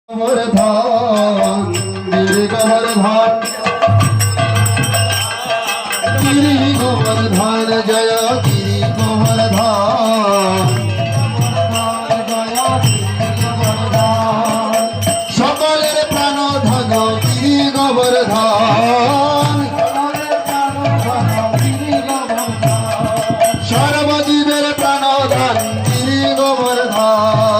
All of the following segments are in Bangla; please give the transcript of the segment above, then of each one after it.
গোবর্ধন গিরি গোবর্ধন গিরি গোবর্ধন জয় গিরি গোবর্ধন সকলের প্রাণ ধন গিরি গোবর্ধন সর্বজীবের প্রাণ ধন গিরি গোবর্ধন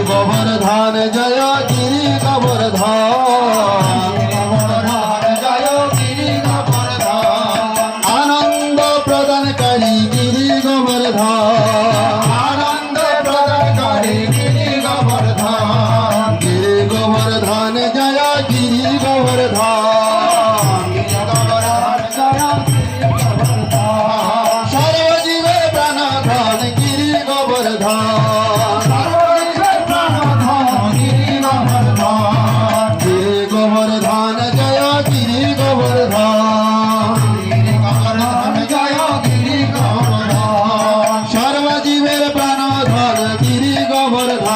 গোবর্ধন জয় গিরি গোবর্ধন জয় গিরি গোবর্ধন আনন্দ প্রদানকারী গিরি গোবর্ধন আনন্দ প্রদানকারী গিরি গোবর্ধন গিরি গোবর্ধন জয় গিরি গোবর্ধন সর্বজীবের প্রাণধন গিরি গোবর্ধন গোবর্ধন জয় গিরি গোবর্ধন জয় গিরি গোবর্ধন সর্বজীবের প্রাণধন গিরি গোবর্ধন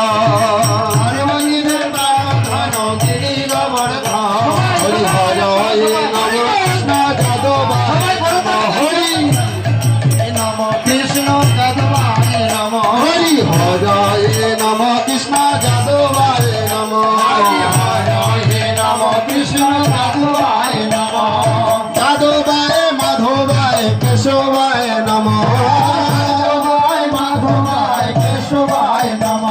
সর্বজীবের প্রাণধন গিরি গোবর্ধন হরি হরে নম কৃষ্ণ যাদবায় হরি নম কৃষ্ণ যাদবায় নম হরি হরে নম কৃষ্ণ যাদবায় নম কৃষ্ণ যাদবায় নম যাদবায় মাধবায় কেশবায় নম যাদবায় মাধবায় কেশবায় নম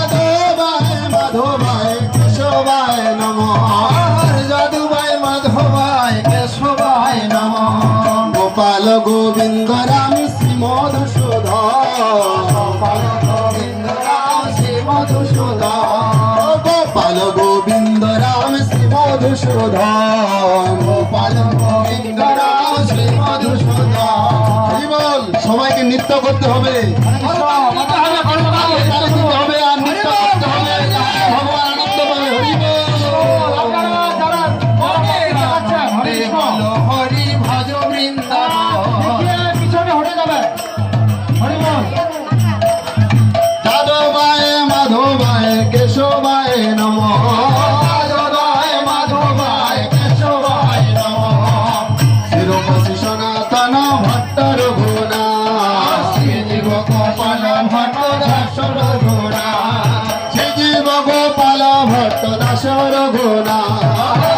যাদবায় মাধবায় কেশবায় নম যাদবায় মাধবায় কেশবায় নম গোপাল গোবিন্দ রাম শ্রী মধুসূদন গোপাল গোবিন্দ রাম শ্রী মধুসূদন গোপাল গোবিন্দ রাম শ্রী মধুসূদন গোপাল গোবিন্দ রাম শ্রী মধুসূদন বল সবাইকে নৃত্য করতে হবে হবে আর নৃত্য করতে হবে ভগবান আনন্দ পাবে হরি বল হরি ভজ বৃন্দাবন পিছনে হটে যাবে হরি বল যাদবায় মাধবায় কেশবায় নম যাদবায় মাধবায় কেশবায় নম শিরোপতি সনাতন ভট্ট রঘুনা শ্রীজীব গোপাল ভট্ট দাস রঘুনা শ্রীজীব গোপাল ভট্ট দাস রঘুনা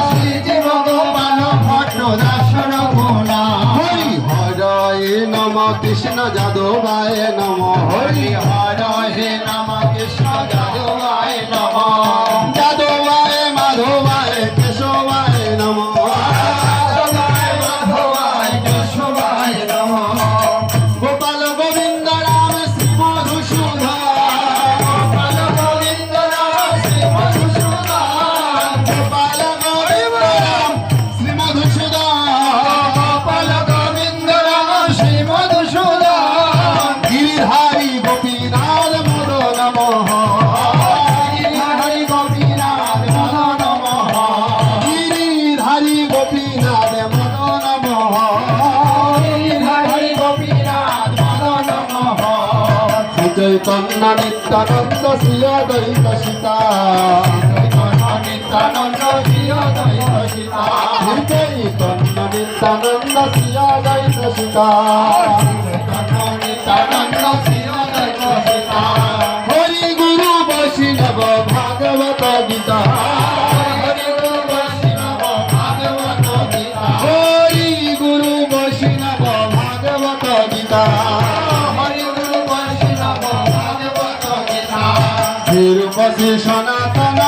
শ্রীজীব গোপাল ভট্ট দাস রঘুনা হরি হরে নম কৃষ্ণ যাদবায় নম হরি হরে নম কৃষ্ণ যাদবায় নম যাদবায় মাধবায় কেশবায় নম যাদবায় মাধবায় কেশবায় নম গোপাল গোবিন্দ রাম শ্রী মধুসূদন গোপাল গোবিন্দ রাম শ্রী মধুসূদন গোপাল গোবিন্দ রাম শ্রী মধুসূদন গোপাল গোবিন্দ রাম শ্রী মধুসূদন গিরিধারী গোপীনাথ মদন গিরিধারী গোপীনাথ মদন গিরিধারী গোপীনাথ মদন গিরিধারী গোপীনাথ মদন চৈতন্য নিত্যানন্দ শ্রী অদ্বৈত সীতা চৈতন্য নিত্যানন্দ শ্রী অদ্বৈত সীতা চৈতন্য নিত্যানন্দ শ্রী অদ্বৈত সীতা চৈতন্য নিত্যানন্দ শ্রী অদ্বৈত সীতা হরি গুরু বৈষ্ণব ভাগবত গীতা হরি গুরু বৈষ্ণব ভাগবত গীতা হরি গুরু বৈষ্ণব ভাগবত গীতা হরি গুরু বৈষ্ণব ভাগবত গীতা শ্রীরূপসী সনাতন